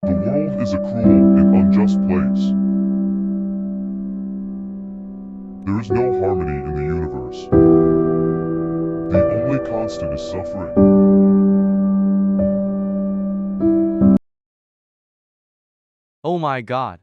The world is a cruel and unjust place. There is no harmony in the universe. The only constant is suffering. Oh my god.